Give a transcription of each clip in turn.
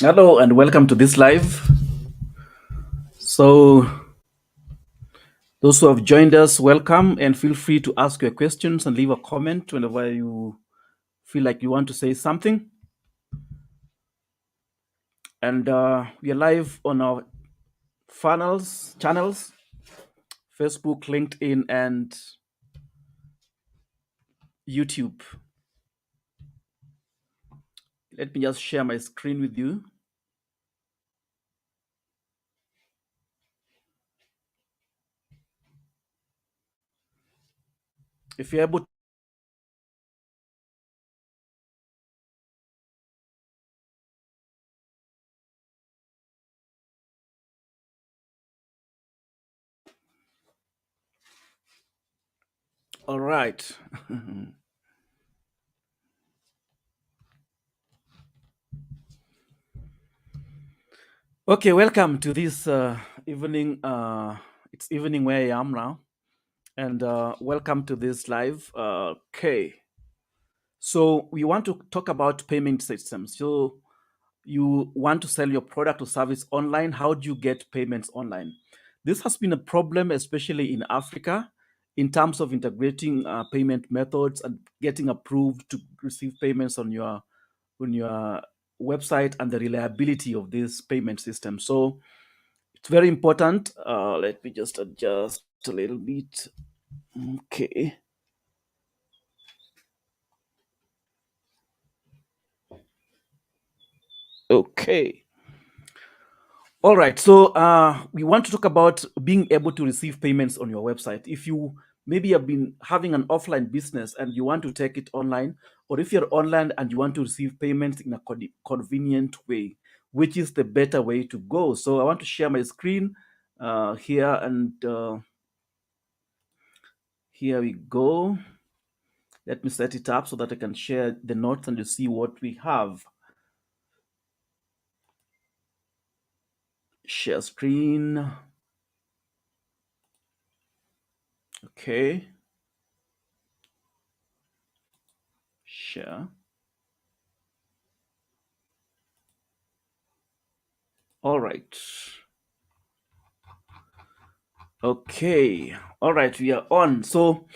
Hello and welcome to this live. So, those who have joined us, welcome and feel free to ask your questions and leave a comment whenever you feel like you want to say something. And we are live on our channels, Facebook, LinkedIn, and YouTube. Let me just share my screen with you. If you're able to, all right. Okay, welcome to this evening. It's evening where I am now. And welcome to this live. Okay. So we want to talk about payment systems. So you want to sell your product or service online. How do you get payments online? This has been a problem, especially in Africa, in terms of integrating payment methods and getting approved to receive payments on your website and the reliability of this payment system. So it's very important. Let me just adjust a little bit. Okay. Okay. All right. So we want to talk about being able to receive payments on your website. If you maybe have been having an offline business and you want to take it online, or if you're online and you want to receive payments in a convenient way, which is the better way to go? So I want to share my screen here, and here we go. Let me set it up so that I can share the notes and you see what we have. Share screen. Okay. Share. All right. Okay. All right, we are on. So,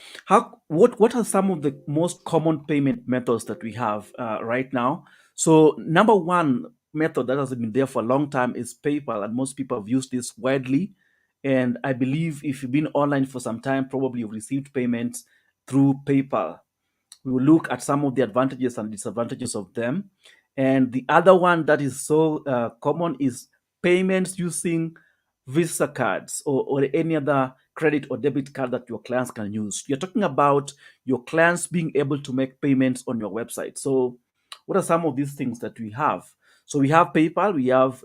what are some of the most common payment methods that we have right now? So, number one method that has been there for a long time is PayPal, and most people have used this widely. And I believe if you've been online for some time, probably you've received payments through PayPal. We will look at some of the advantages and disadvantages of them. And the other one that is so common is payments using Visa cards or any other credit or debit card that your clients can use. You're talking about your clients being able to make payments on your website. So, what are some of these things that we have? So, we have PayPal, we have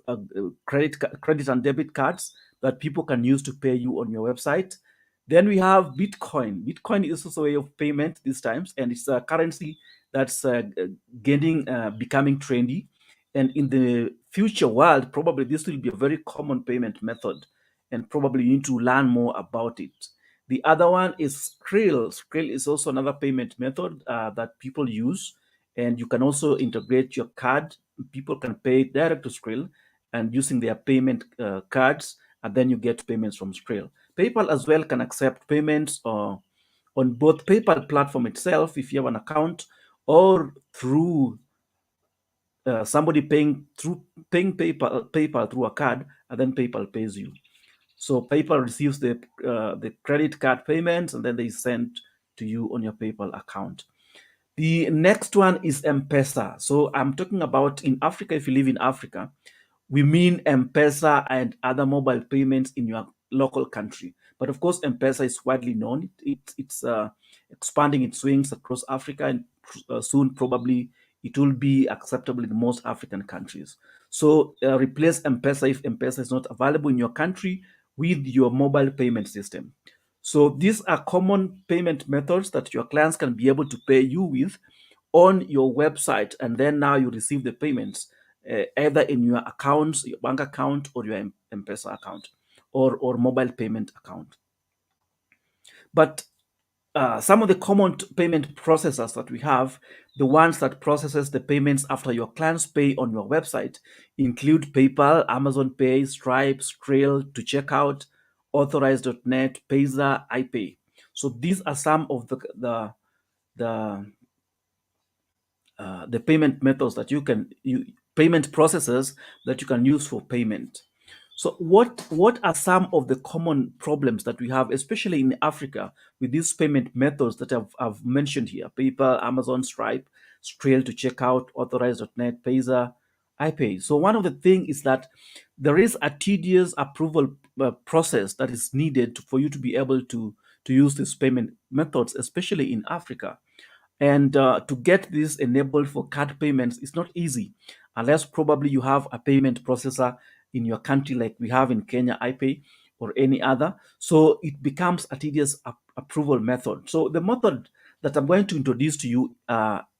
credit and debit cards that people can use to pay you on your website. Then we have Bitcoin. Bitcoin is also a way of payment these times, and it's a currency that's becoming trendy. And in the future world, probably this will be a very common payment method, and probably you need to learn more about it. The other one is Skrill. Skrill is also another payment method that people use, and you can also integrate your card. People can pay direct to Skrill and using their payment cards, and then you get payments from Skrill. PayPal as well can accept payments on both PayPal platform itself if you have an account, or through somebody paying PayPal through a card, and then PayPal pays you. So PayPal receives the credit card payments, and then they send to you on your PayPal account. The next one is M-pesa. So I'm talking about in Africa. If you live in Africa, we mean M-pesa and other mobile payments in your local country. But of course, M-pesa is widely known. It's expanding its wings across Africa, and soon probably it will be acceptable in most African countries. So replace M-pesa if M-pesa is not available in your country with your mobile payment system. So these are common payment methods that your clients can be able to pay you with on your website, and then now you receive the payments either in your accounts, your bank account, or your M-pesa account, or mobile payment account. But some of the common payment processors that we have, the ones that processes the payments after your clients pay on your website, include PayPal, Amazon Pay, Stripe, Skrill, to checkout, Authorize.net, Payza, iPay. So these are some of the the payment methods that payment processes that you can use for payment. So what are some of the common problems that we have, especially in Africa, with these payment methods that I've mentioned here: PayPal, Amazon, Stripe, Skrill, to checkout, Authorize.net, Payza, iPay. So one of the things is that there is a tedious approval process that is needed for you to be able to use these payment methods, especially in Africa. And to get this enabled for card payments is not easy, unless probably you have a payment processor in your country, like we have in Kenya, iPay, or any other. So it becomes a tedious approval method. So the method that I'm going to introduce to you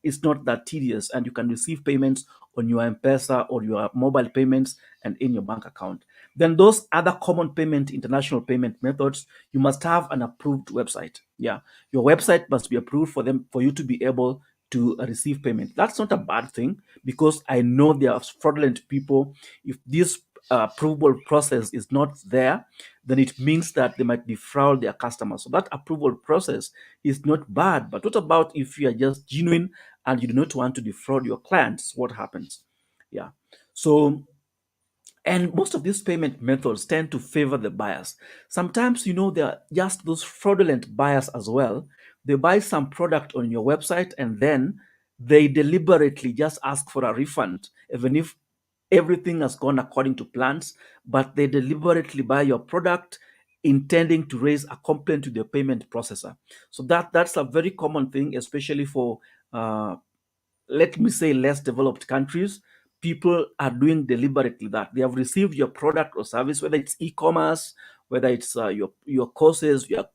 is not that tedious, and you can receive payments on your M-pesa or your mobile payments and in your bank account. Then those other common international payment methods, you must have an approved website. Yeah, your website must be approved for you to be able to receive payment. That's not a bad thing, because I know there are fraudulent people. If this approval process is not there, then it means that they might defraud their customers. So that approval process is not bad. But what about if you are just genuine and you do not want to defraud your clients? What happens? Yeah. So, and most of these payment methods tend to favor the buyers. Sometimes, there are just those fraudulent buyers as well. They buy some product on your website, and then they deliberately just ask for a refund, even if everything has gone according to plans, but they deliberately buy your product intending to raise a complaint to the payment processor. So that's a very common thing, especially for uh, let me say, less developed countries. People are doing deliberately that they have received your product or service, whether it's e-commerce, whether it's your courses, your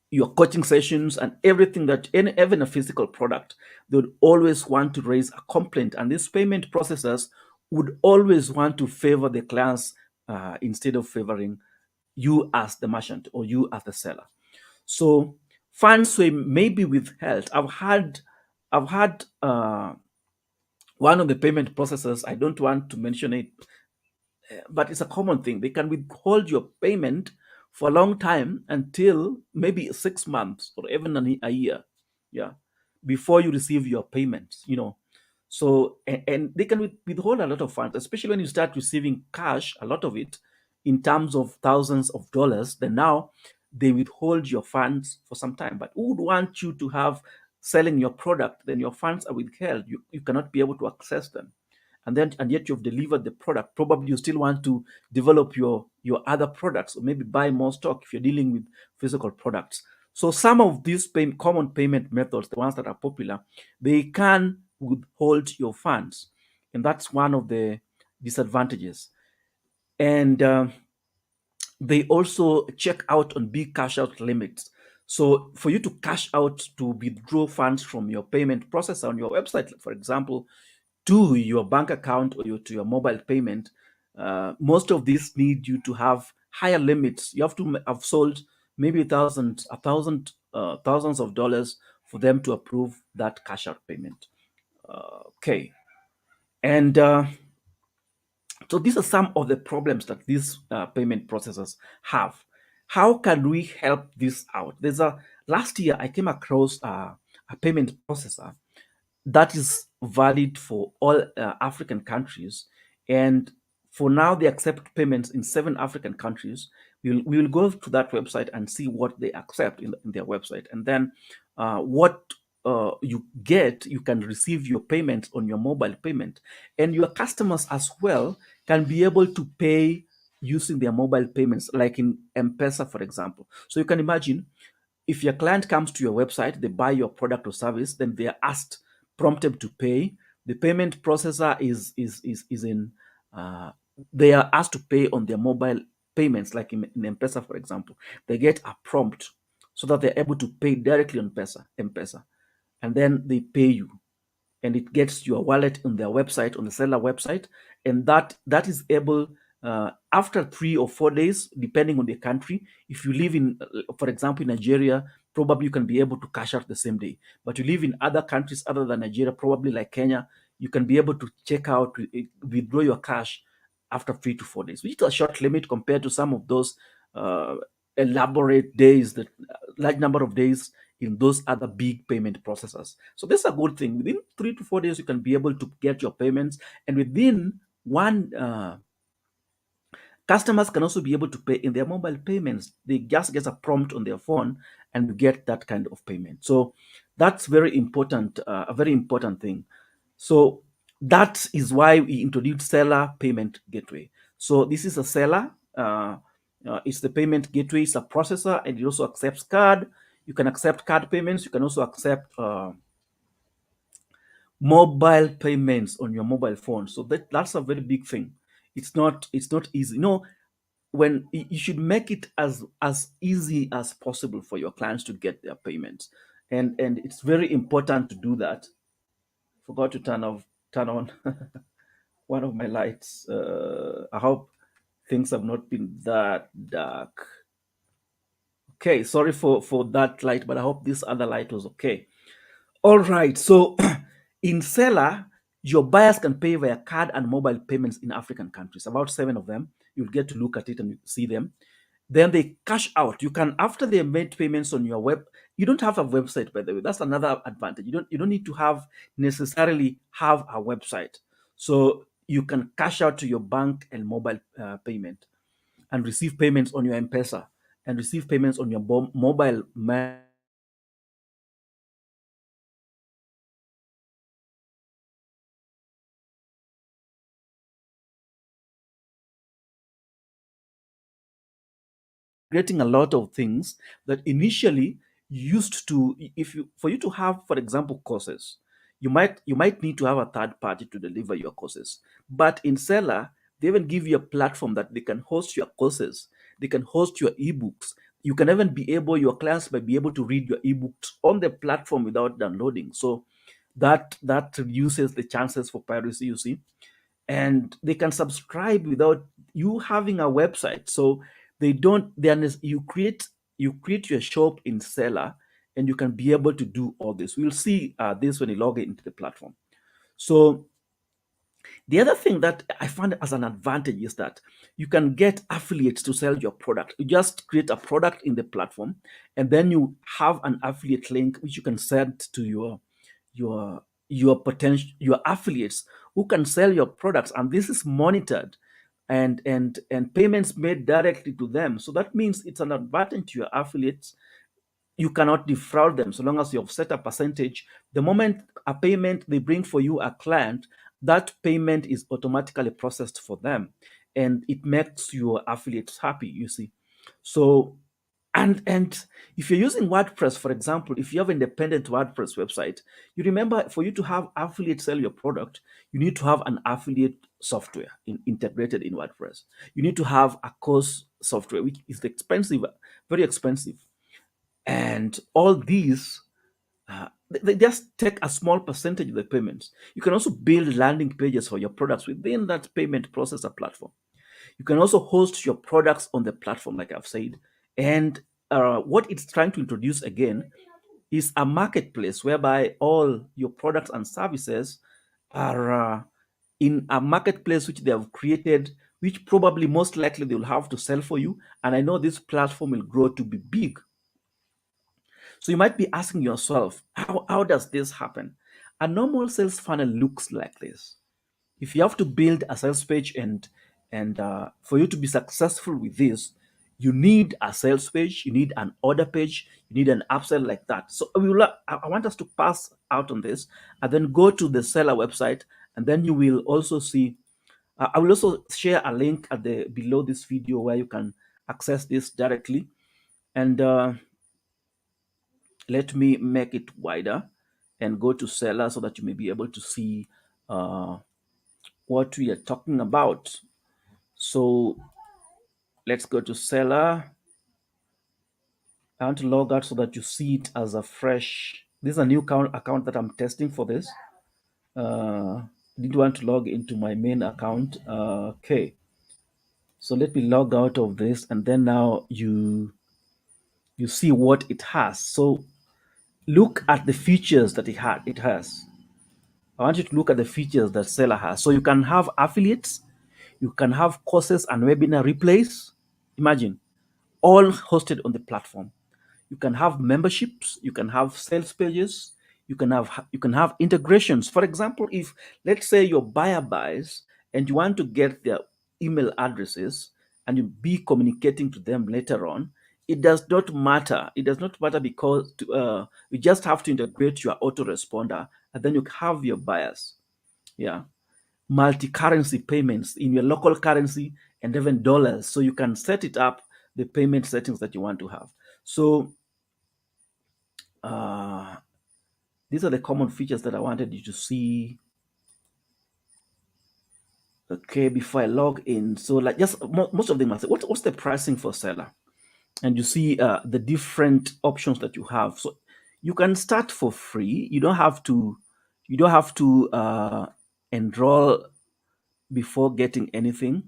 your coaching sessions, and everything, that even a physical product, they would always want to raise a complaint, and these payment processors would always want to favor the clients instead of favoring you as the merchant or you as the seller. So funds may be withheld. I've had one of the payment processors. I don't want to mention it, but it's a common thing. They can withhold your payment for a long time, until maybe 6 months or even a year. Yeah, before you receive your payment. So, and they can withhold a lot of funds, especially when you start receiving cash, a lot of it, in terms of thousands of dollars. Then now they withhold your funds for some time. But who would want you to have selling your product, then your funds are withheld? You cannot be able to access them, and yet you've delivered the product. Probably you still want to develop your other products, or maybe buy more stock if you're dealing with physical products. So some of these common payment methods, the ones that are popular, they can withhold your funds, and that's one of the disadvantages. And they also check out on big cash out limits. So for you to cash out, to withdraw funds from your payment processor on your website, for example, to your bank account, or to your mobile payment, most of these need you to have higher limits. You have to have sold maybe thousands of dollars for them to approve that cash out payment. Okay, and so these are some of the problems that these payment processors have. How can we help this out? There's a Last year I came across a payment processor that is valid for all African countries. And for now, they accept payments in 7 African countries. We will go to that website and see what they accept in their website. And then what you can receive your payments on your mobile payment. And your customers as well can be able to pay using their mobile payments, like in M-pesa, for example. So you can imagine, if your client comes to your website, they buy your product or service, then they are prompted to pay. The payment processor is in. Uh, they are asked to pay on their mobile payments, like in M-pesa, for example. They get a prompt so that they're able to pay directly on M-pesa, and then they pay you, and it gets your wallet on their website, on the seller website, and that is able. After 3 or 4 days, depending on the country, if you live in, for example, in Nigeria, probably you can be able to cash out the same day. But you live in other countries other than Nigeria, probably like Kenya, you can be able to check out, withdraw your cash after 3 to 4 days, which is a short limit compared to some of those uh, elaborate days, that large number of days in those other big payment processors. So this is a good thing. Within 3 to 4 days, you can be able to get your payments, and within one. Customers can also be able to pay in their mobile payments. They just get a prompt on their phone and you get that kind of payment. So that's very important, a very important thing. So that is why we introduced seller payment gateway. So this is a seller. It's the payment gateway. It's a processor, and it also accepts card. You can accept card payments. You can also accept mobile payments on your mobile phone. So that's a very big thing. It's not easy. When you should make it as easy as possible for your clients to get their payments, and it's very important to do that. Forgot to turn on one of my lights. I hope things have not been that dark. Okay, sorry for that light, but I hope this other light was okay. All right. So in Seller, your buyers can pay via card and mobile payments in African countries, about seven of them. You'll get to look at it and see them. Then they cash out. You can, after they made payments on your web, you don't have a website, by the way. That's another advantage. You don't need to have necessarily have a website. So you can cash out to your bank and mobile payment, and receive payments on your M-pesa, and receive payments on your mobile creating a lot of things that initially used to, if you for you to have, for example, courses, you might need to have a third party to deliver your courses. But in Seller, they even give you a platform that they can host your courses, they can host your ebooks. You can even be able, your clients might be able to read your ebooks on the platform without downloading. So that reduces the chances for piracy, you see. And they can subscribe without you having a website. So they don't then you create your shop in Seller, and you can be able to do all this. We'll see this when you log into the platform. So the other thing that I find as an advantage is that you can get affiliates to sell your product. You just create a product in the platform, and then you have an affiliate link which you can send to your affiliates who can sell your products, and this is monitored, and payments made directly to them. So that means it's an advantage to your affiliates. You cannot defraud them so long as you've set a percentage. The moment a payment they bring for you, a client, that payment is automatically processed for them, and it makes your affiliates happy, you see. So, and if you're using WordPress, for example, if you have independent WordPress website, you remember, for you to have affiliate sell your product, you need to have an affiliate software integrated in WordPress. You need to have a course software, which is expensive, very expensive. And all these, they just take a small percentage of the payments. You can also build landing pages for your products within that payment processor platform. You can also host your products on the platform, like I've said. And what it's trying to introduce again is a marketplace whereby all your products and services are in a marketplace which they have created, which probably most likely they will have to sell for you. And I know this platform will grow to be big. So you might be asking yourself, how does this happen? A normal sales funnel looks like this. If you have to build a sales page, and for you to be successful with this, you need a sales page, you need an order page, you need an upsell, like that. So I want us to pass out on this, and then go to the seller website, and then you will also see. I will also share a link at the below this video where you can access this directly. And let me make it wider and go to seller so that you may be able to see uh, what we are talking about. So let's go to seller. I want to log out so that you see it as a fresh. This is a new account that I'm testing for this. Did want to log into my main account. Okay. So let me log out of this, and then now you see what it has. So look at the features that it has. I want you to look at the features that Seller has. So you can have affiliates, you can have courses and webinar replays. Imagine, all hosted on the platform. You can have memberships, you can have sales pages, you can have integrations. For example, if let's say your buyer buys and you want to get their email addresses and you be communicating to them later on, it does not matter. It does not matter because you just have to integrate your autoresponder and then you have your buyers. Yeah, multi-currency payments in your local currency and even dollars, so you can set it up the payment settings that you want to have. So uh, these are the common features that I wanted you to see. Okay, before I log in, so like just most of them are what's the pricing for seller, and you see the different options that you have. So you can start for free. You don't have to enroll before getting anything.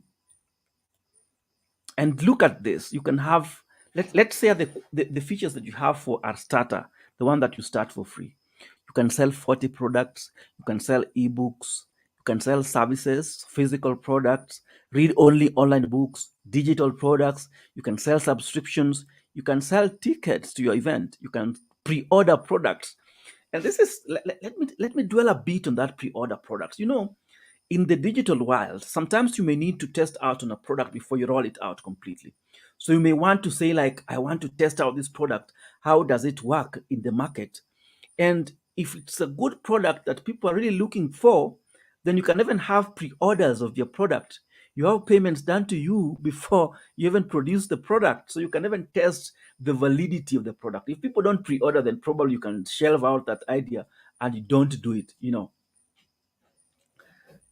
And look at this. You can have let's say the features that you have for our starter, the one that you start for free. You can sell 40 products, you can sell ebooks, you can sell services, physical products, read only online books, digital products, you can sell subscriptions, you can sell tickets to your event, you can pre-order products. And this is let me dwell a bit on that pre-order products. In the digital world, sometimes you may need to test out on a product before you roll it out completely. So you may want to say, like, I want to test out this product. How does it work in the market? And if it's a good product that people are really looking for, then you can even have pre-orders of your product. You have payments done to you before you even produce the product. So you can even test the validity of the product. If people don't pre-order, then probably you can shelve out that idea and you don't do it.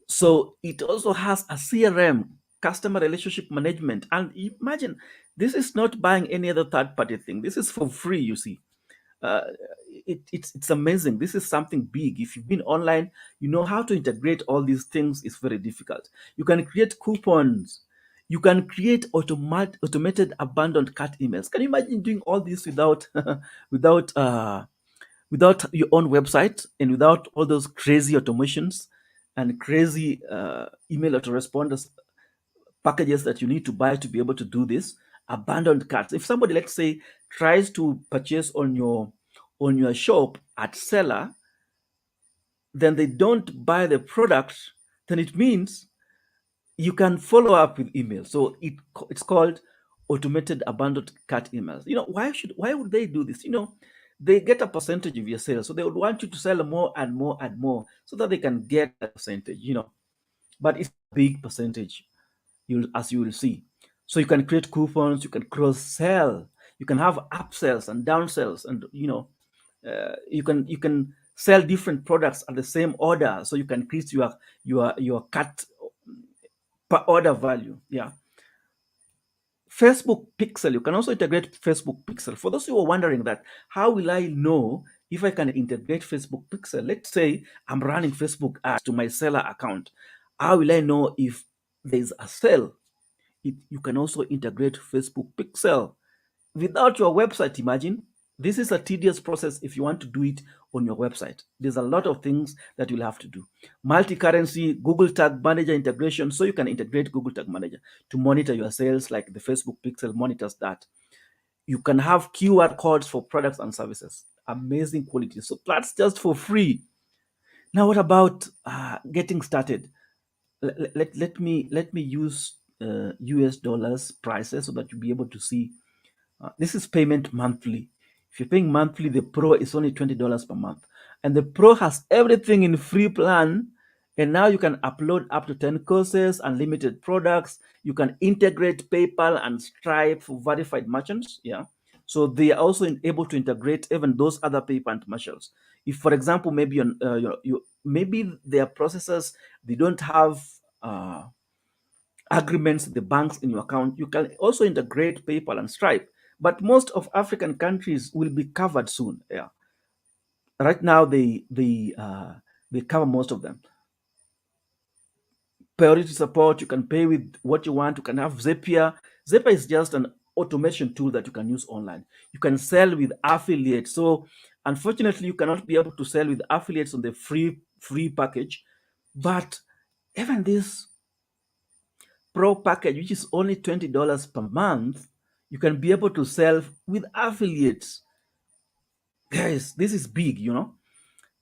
So it also has a CRM, customer relationship management. And imagine, this is not buying any other third party thing. This is for free, you see. Uh, it's amazing. This is something big. If you've been online, you know how to integrate all these things is very difficult. You can create coupons. You can create automated abandoned cart emails. Can you imagine doing all this without without your own website and without all those crazy automations and crazy email autoresponders packages that you need to buy to be able to do this? Abandoned carts. If somebody, let's say, tries to purchase on your shop at seller, then they don't buy the product, then it means you can follow up with email. So it's called automated abandoned cart emails. Why would they do this? They get a percentage of your sales, so they would want you to sell more and more and more so that they can get a percentage. But it's a big percentage, as you will see. So you can create coupons, you can cross sell, you can have upsells and downsells, and you can sell different products at the same order, so you can increase your cut per order value. Yeah. Facebook Pixel. You can also integrate Facebook Pixel. For those who are wondering that, how will I know if I can integrate Facebook Pixel? Let's say I'm running Facebook ads to my seller account. How will I know if there's a sale? You can also integrate Facebook Pixel without your website. Imagine, this is a tedious process if you want to do it on your website. There's a lot of things that you'll have to do. Multi-currency Google Tag Manager integration, so you can integrate Google Tag Manager to monitor your sales, like the Facebook Pixel monitors that. You can have QR codes for products and services. Amazing quality. So that's just for free. Now, what about getting started? Let me use US dollars prices so that you'll be able to see. This is payment monthly. If you're paying monthly, the Pro is only $20 per month. And the Pro has everything in free plan. And now you can upload up to 10 courses, unlimited products. You can integrate PayPal and Stripe for verified merchants. Yeah. So they are also able to integrate even those other PayPal commercials. If, for example, maybe maybe their processors, they don't have agreements with the banks in your account, you can also integrate PayPal and Stripe. But most of African countries will be covered soon. Yeah, right now they cover most of them. priority support. You can pay with what you want. You can have Zapier. Zapier is just an automation tool that you can use online. You can sell with affiliates. So unfortunately, you cannot be able to sell with affiliates on the free package. But even this pro package, which is only $20 per month, you can be able to sell with affiliates. Guys, this is big,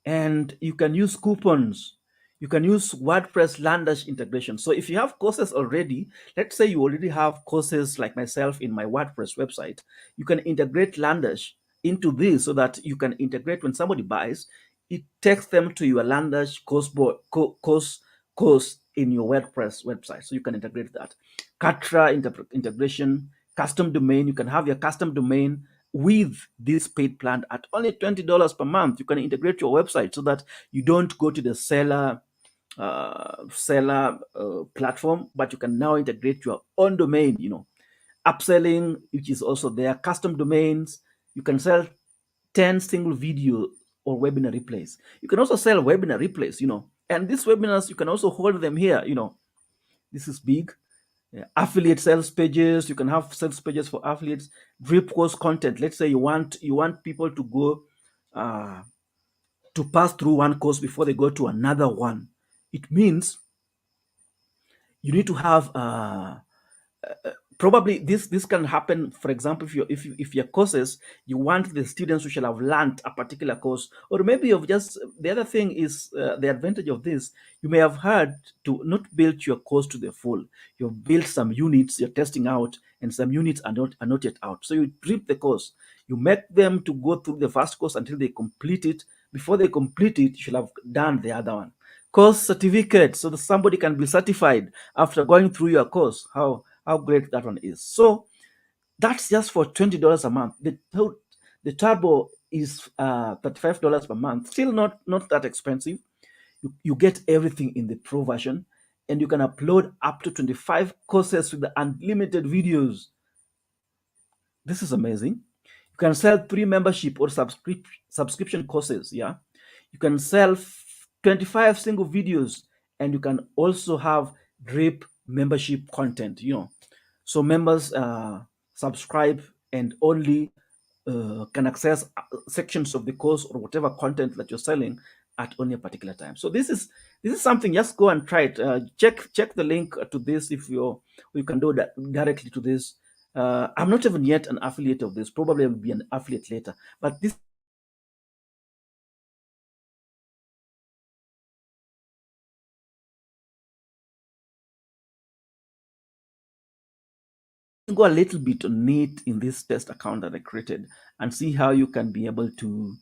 and you can use coupons. You can use WordPress Landash integration. So if you have courses already, let's say you already have courses like myself in my WordPress website, you can integrate Landash into this so that you can integrate when somebody buys, it takes them to your Landash course in your WordPress website. So you can integrate that. Katra integration, custom domain. You can have your custom domain with this paid plan at only $20 per month. You can integrate your website so that you don't go to the seller platform, but you can now integrate your own domain. Upselling, which is also there, custom domains. You can sell 10 single video or webinar replays. You can also sell webinar replays, and these webinars, you can also hold them here. This is big. Yeah. Affiliate sales pages. You can have sales pages for affiliates. Drip course content. Let's say you want people to go to pass through one course before they go to another one. It means you need to have probably this can happen. For example, if your courses, you want the students who shall have learned a particular course, or maybe you've just, the other thing is, the advantage of this, you may have had to not build your course to the full. You've built some units, you're testing out, and some units are not yet out. So you drip the course, you make them to go through the first course until they complete it. Before they complete it, you should have done the other one. Course certificate, so that somebody can be certified after going through your course. How great that one is. So that's just for $20 a month. The turbo is $35 per month. Still not that expensive. You get everything in the pro version, and you can upload up to 25 courses with the unlimited videos. This is amazing. You can sell 3 membership or subscription courses. Yeah, you can sell 25 single videos, and you can also have drip membership content. So members subscribe and only can access sections of the course or whatever content that you're selling at only a particular time. So this is something. Just go and try it. Check the link to this if you can do that directly to this. I'm not even yet an affiliate of this. Probably I will be an affiliate later. But this go a little bit on it in this test account that I created and see how you can be able to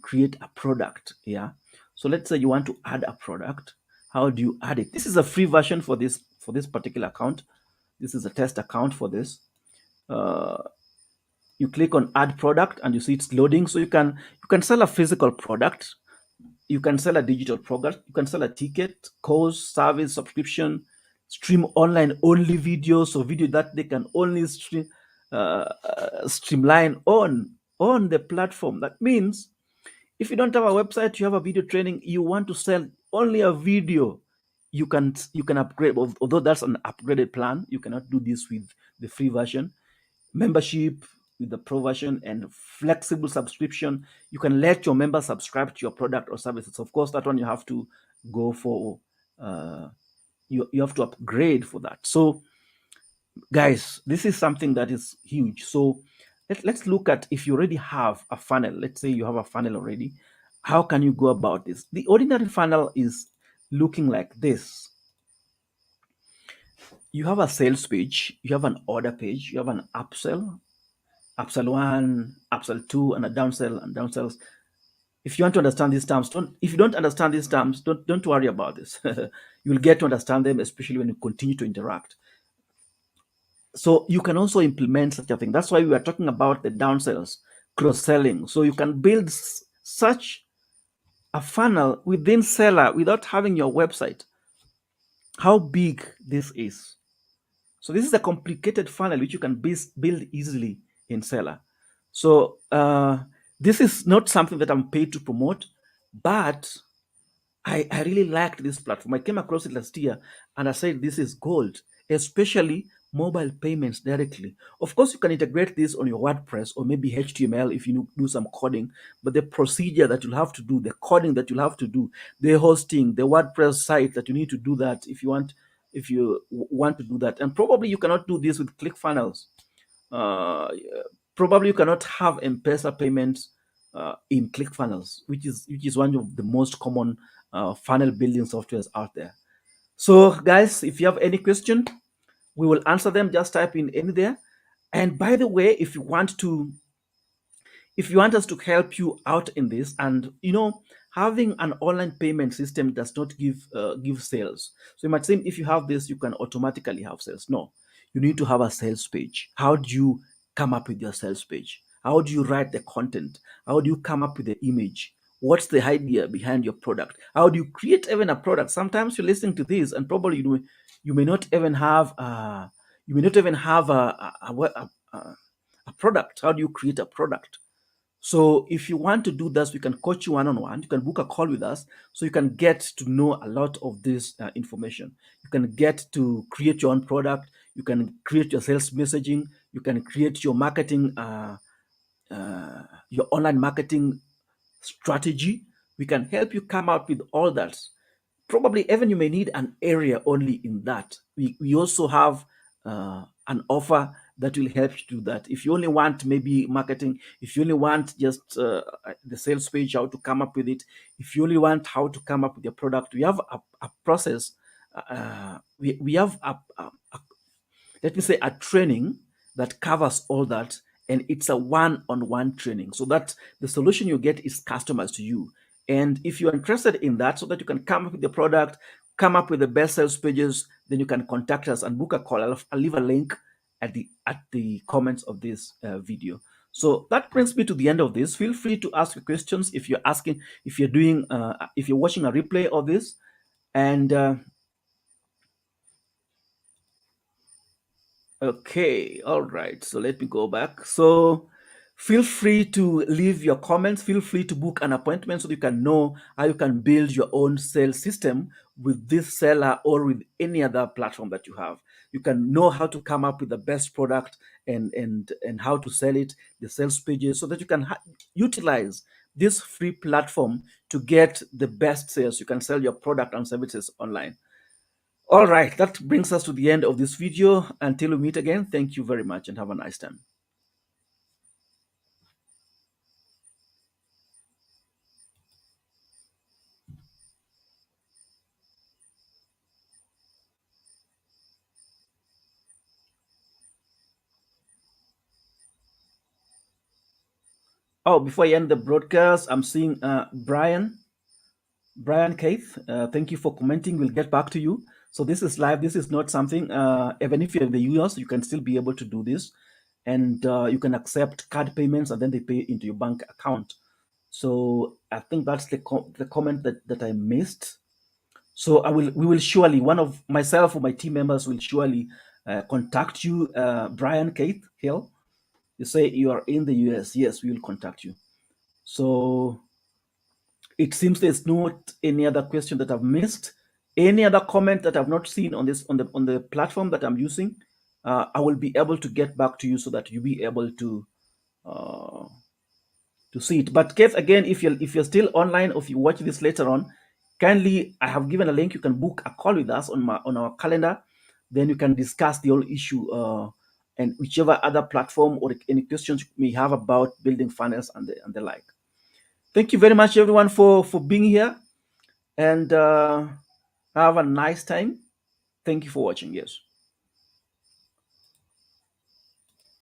create a product. Yeah. So let's say you want to add a product. How do you add it? This is a free version for this particular account. This is a test account for this. You click on add product and you see it's loading. So you can sell a physical product. You can sell a digital product. You can sell a ticket, course, service, subscription, stream online only videos, so video that they can only streamline on the platform. That means if you don't have a website, you have a video training, you want to sell only a video, you can upgrade. Although that's an upgraded plan, you cannot do this with the free version. Membership with the pro version and flexible subscription. You can let your members subscribe to your product or services. Of course, that one you have to go for. You have to upgrade for that. So, guys, this is something that is huge. So, let's look at, if you already have a funnel. Let's say you have a funnel already. How can you go about this? The ordinary funnel is looking like this. You have a sales page, you have an order page, you have an upsell 1, upsell 2, and a downsell and downsells. If you want to understand these terms, if you don't understand these terms, don't worry about this. You will get to understand them, especially when you continue to interact. So you can also implement such a thing. That's why we are talking about the downsells, cross-selling. So you can build such a funnel within Seller without having your website. How big this is. So this is a complicated funnel which you can build easily in Seller. So this is not something that I'm paid to promote, but I really liked this platform. I came across it last year and I said this is gold, especially mobile payments directly. Of course, you can integrate this on your WordPress or maybe HTML if you do some coding, but the procedure that you'll have to do, the coding that you'll have to do, the hosting, the WordPress site that you need to do that if you want to do that. And probably you cannot do this with ClickFunnels. Uh, Probably you cannot have M-pesa payments in ClickFunnels, which is one of the most common funnel building softwares out there. So, guys, if you have any question, we will answer them. Just type in any there. And by the way, if you want us to help you out in this, and having an online payment system does not give sales. So you might think if you have this you can automatically have sales. No, you need to have a sales page. How do you come up with your sales page? How do you write the content? How do you come up with the image? What's the idea behind your product? How do you create even a product? Sometimes you're listening to this and probably you may not even have a product. How do you create a product? So if you want to do this, we can coach you one-on-one. You can book a call with us so you can get to know a lot of this information. You can get to create your own product. You can create your sales messaging. You can create your marketing, your online marketing strategy. We can help you come up with all that. Probably even you may need an area only in that. We also have an offer that will help you do that. If you only want maybe marketing, if you only want just the sales page, how to come up with it, if you only want how to come up with your product, we have a process. We have let me say a training that covers all that, and it's a one-on-one training so that the solution you get is customized to you. And if you're interested in that so that you can come up with the product, come up with the best sales pages, then you can contact us and book a call. I'll leave a link at the comments of this video. So that brings me to the end of this. Feel free to ask your questions if you're asking, if you're watching a replay of this. And okay, all right. So let me go back. So feel free to leave your comments. Feel free to book an appointment so you can know how you can build your own sales system with this seller or with any other platform that you have. You can know how to come up with the best product and how to sell it, the sales pages, so that you can utilize this free platform to get the best sales. You can sell your product and services online. All right, that brings us to the end of this video. Until we meet again, thank you very much and have a nice time. Oh, before I end the broadcast, I'm seeing Brian Keith. Thank you for commenting. We'll get back to you. So this is live. This is not something, even if you're in the US, you can still be able to do this. And you can accept card payments and then they pay into your bank account. So I think that's the comment that I missed. So we will surely, one of myself or my team members will surely contact you, Brian Keith Hill. You say you are in the US. Yes, we will contact you. So it seems there's not any other question that I've missed. Any other comment that I've not seen on this on the platform that I'm using, I will be able to get back to you so that you'll be able uh, to see it. But Keith, again, if you're still online or if you watch this later on, kindly I have given a link. You can book a call with us on our calendar. Then you can discuss the whole issue and whichever other platform or any questions you may have about building funnels and the like. Thank you very much, everyone, for being here, and have a nice time. Thank you for watching. Yes.